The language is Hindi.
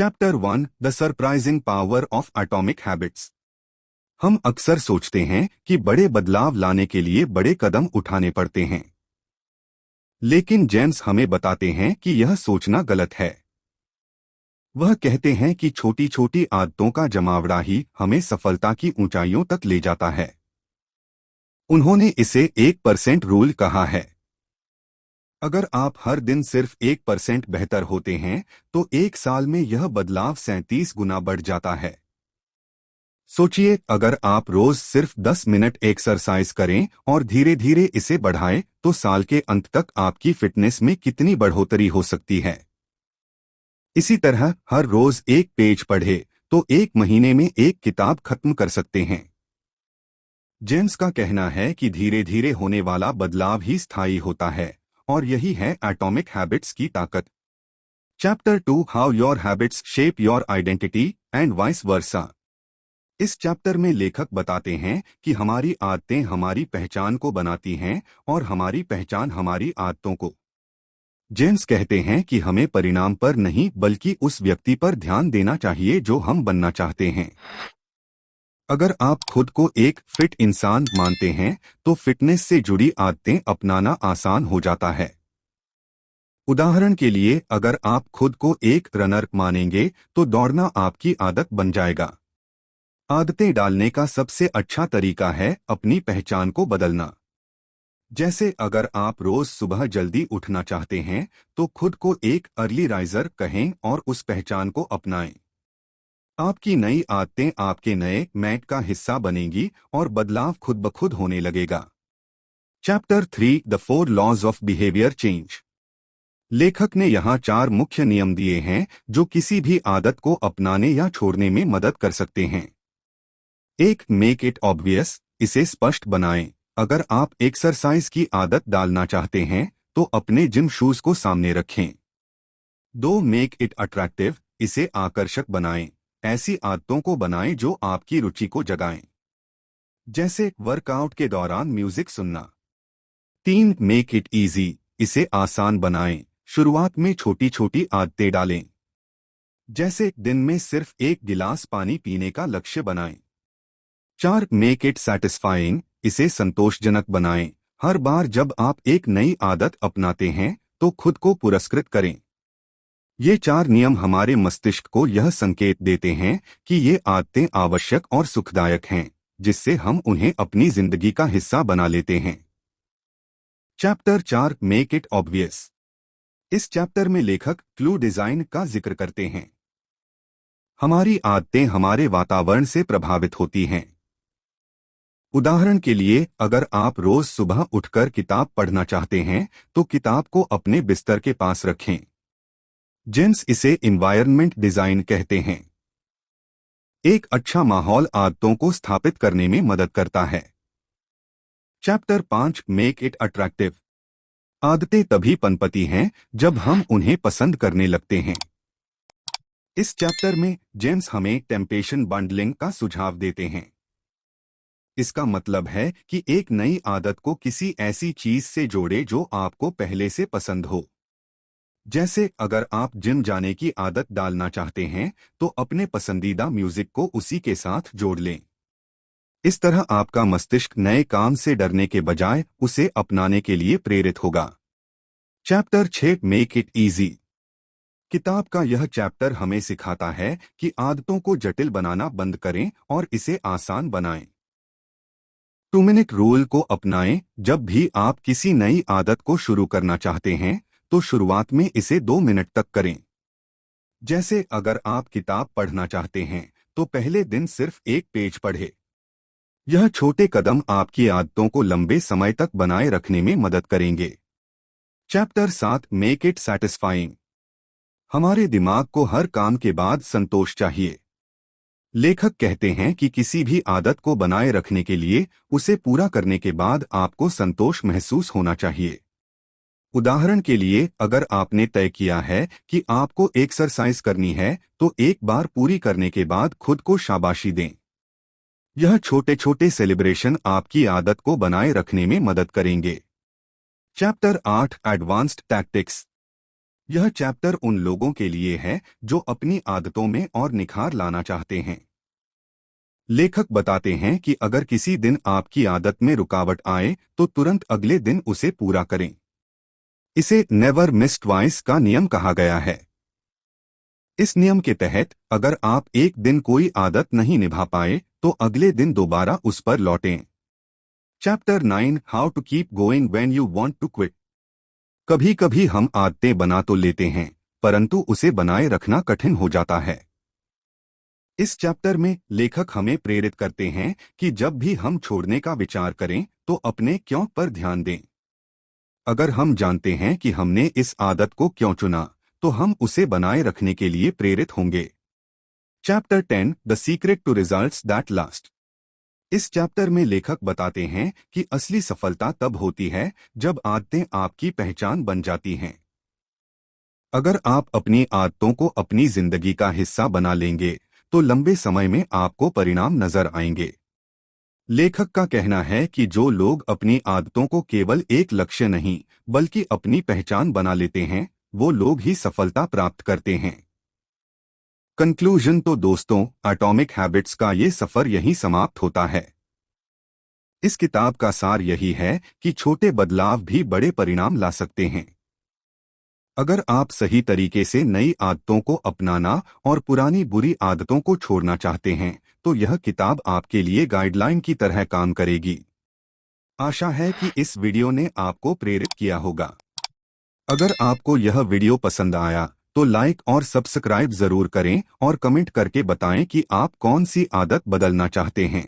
Chapter 1 the surprising power of atomic habits. हम अक्सर सोचते हैं कि बड़े बदलाव लाने के लिए बड़े कदम उठाने पड़ते हैं, लेकिन जेम्स हमें बताते हैं कि यह सोचना गलत है। वह कहते हैं कि छोटी छोटी आदतों का जमावड़ा ही हमें सफलता की ऊंचाइयों तक ले जाता है। उन्होंने इसे 1% रूल कहा है। अगर आप हर दिन सिर्फ 1% बेहतर होते हैं तो एक साल में यह बदलाव 37 गुना बढ़ जाता है। सोचिए, अगर आप रोज सिर्फ 10 मिनट एक्सरसाइज करें और धीरे धीरे इसे बढ़ाएं तो साल के अंत तक आपकी फिटनेस में कितनी बढ़ोतरी हो सकती है। इसी तरह हर रोज एक पेज पढ़े तो एक महीने में एक किताब खत्म कर सकते हैं। जेम्स का कहना है कि धीरे धीरे होने वाला बदलाव ही स्थायी होता है, और यही है एटॉमिक हैबिट्स की ताकत। Chapter 2 how your habits shape your identity and vice versa. इस चैप्टर में लेखक बताते हैं कि हमारी आदतें हमारी पहचान को बनाती हैं और हमारी पहचान हमारी आदतों को। जेम्स कहते हैं कि हमें परिणाम पर नहीं बल्कि उस व्यक्ति पर ध्यान देना चाहिए जो हम बनना चाहते हैं। अगर आप खुद को एक फिट इंसान मानते हैं तो फिटनेस से जुड़ी आदतें अपनाना आसान हो जाता है। उदाहरण के लिए, अगर आप खुद को एक रनर मानेंगे तो दौड़ना आपकी आदत बन जाएगा। आदतें डालने का सबसे अच्छा तरीका है अपनी पहचान को बदलना। जैसे अगर आप रोज सुबह जल्दी उठना चाहते हैं तो खुद को एक अर्ली राइजर कहें और उस पहचान को अपनाएं। आपकी नई आदतें आपके नए मैट का हिस्सा बनेंगी और बदलाव खुद ब खुद होने लगेगा। Chapter 3 the 4 laws of behaviour change. लेखक ने यहाँ 4 मुख्य नियम दिए हैं जो किसी भी आदत को अपनाने या छोड़ने में मदद कर सकते हैं। 1 मेक इट ऑब्वियस, इसे स्पष्ट बनाएं। अगर आप एक्सरसाइज की आदत डालना चाहते हैं तो अपने जिम शूज को सामने रखें। 2 मेक इट अट्रैक्टिव, इसे आकर्षक बनाएं। ऐसी आदतों को बनाएं जो आपकी रुचि को जगाएं, जैसे वर्कआउट के दौरान म्यूजिक सुनना। 3 मेक इट इजी, इसे आसान बनाएं। शुरुआत में छोटी छोटी आदतें डालें, जैसे दिन में सिर्फ 1 गिलास पानी पीने का लक्ष्य बनाएं। 4 मेक इट सैटिस्फाइंग, इसे संतोषजनक बनाएं। हर बार जब आप एक नई आदत अपनाते हैं तो खुद को पुरस्कृत करें। ये 4 नियम हमारे मस्तिष्क को यह संकेत देते हैं कि ये आदतें आवश्यक और सुखदायक हैं, जिससे हम उन्हें अपनी जिंदगी का हिस्सा बना लेते हैं। Chapter 4 make it obvious. इस चैप्टर में लेखक क्लू डिजाइन का जिक्र करते हैं। हमारी आदतें हमारे वातावरण से प्रभावित होती हैं। उदाहरण के लिए, अगर आप रोज सुबह उठकर किताब पढ़ना चाहते हैं तो किताब को अपने बिस्तर के पास रखें। जेम्स इसे एनवायरनमेंट डिजाइन कहते हैं। एक अच्छा माहौल आदतों को स्थापित करने में मदद करता है। Chapter 5 make it attractive. आदतें तभी पनपती हैं जब हम उन्हें पसंद करने लगते हैं। इस चैप्टर में जेम्स हमें टेम्पटेशन बंडलिंग का सुझाव देते हैं। इसका मतलब है कि एक नई आदत को किसी ऐसी चीज से जोड़े जो आपको पहले से पसंद हो। जैसे अगर आप जिम जाने की आदत डालना चाहते हैं तो अपने पसंदीदा म्यूजिक को उसी के साथ जोड़ लें। इस तरह आपका मस्तिष्क नए काम से डरने के बजाय उसे अपनाने के लिए प्रेरित होगा। Chapter 6 make it easy. किताब का यह चैप्टर हमें सिखाता है कि आदतों को जटिल बनाना बंद करें और इसे आसान बनाएं। 2 मिनट रूल को अपनाएं। जब भी आप किसी नई आदत को शुरू करना चाहते हैं तो शुरुआत में इसे 2 मिनट तक करें। जैसे अगर आप किताब पढ़ना चाहते हैं तो पहले दिन सिर्फ 1 पेज पढ़े। यह छोटे कदम आपकी आदतों को लंबे समय तक बनाए रखने में मदद करेंगे। Chapter 7 make it satisfying. हमारे दिमाग को हर काम के बाद संतोष चाहिए। लेखक कहते हैं कि किसी भी आदत को बनाए रखने के लिए उसे पूरा करने के बाद आपको संतोष महसूस होना चाहिए। उदाहरण के लिए, अगर आपने तय किया है कि आपको एक्सरसाइज करनी है तो एक बार पूरी करने के बाद खुद को शाबाशी दें। यह छोटे छोटे सेलिब्रेशन आपकी आदत को बनाए रखने में मदद करेंगे। Chapter 8 advanced tactics. यह चैप्टर उन लोगों के लिए है जो अपनी आदतों में और निखार लाना चाहते हैं। लेखक बताते हैं कि अगर किसी दिन आपकी आदत में रुकावट आए तो तुरंत अगले दिन उसे पूरा करें। इसे नेवर मिस ट्वाइस का नियम कहा गया है। इस नियम के तहत अगर आप एक दिन कोई आदत नहीं निभा पाए तो अगले दिन दोबारा उस पर लौटें। Chapter 9 how to keep going when you want to quit. कभी कभी हम आदतें बना तो लेते हैं परंतु उसे बनाए रखना कठिन हो जाता है। इस चैप्टर में लेखक हमें प्रेरित करते हैं कि जब भी हम छोड़ने का विचार करें तो अपने क्यों पर ध्यान दें। अगर हम जानते हैं कि हमने इस आदत को क्यों चुना तो हम उसे बनाए रखने के लिए प्रेरित होंगे। Chapter 10 the secret to results that last. इस चैप्टर में लेखक बताते हैं कि असली सफलता तब होती है जब आदतें आपकी पहचान बन जाती हैं। अगर आप अपनी आदतों को अपनी जिंदगी का हिस्सा बना लेंगे तो लंबे समय में आपको परिणाम नजर आएंगे। लेखक का कहना है कि जो लोग अपनी आदतों को केवल एक लक्ष्य नहीं बल्कि अपनी पहचान बना लेते हैं वो लोग ही सफलता प्राप्त करते हैं। कंक्लूजन तो दोस्तों, एटॉमिक हैबिट्स का ये सफर यहीं समाप्त होता है। इस किताब का सार यही है कि छोटे बदलाव भी बड़े परिणाम ला सकते हैं। अगर आप सही तरीके से नई आदतों को अपनाना और पुरानी बुरी आदतों को छोड़ना चाहते हैं तो यह किताब आपके लिए गाइडलाइन की तरह काम करेगी। आशा है कि इस वीडियो ने आपको प्रेरित किया होगा। अगर आपको यह वीडियो पसंद आया तो लाइक और सब्सक्राइब जरूर करें और कमेंट करके बताएं कि आप कौन सी आदत बदलना चाहते हैं।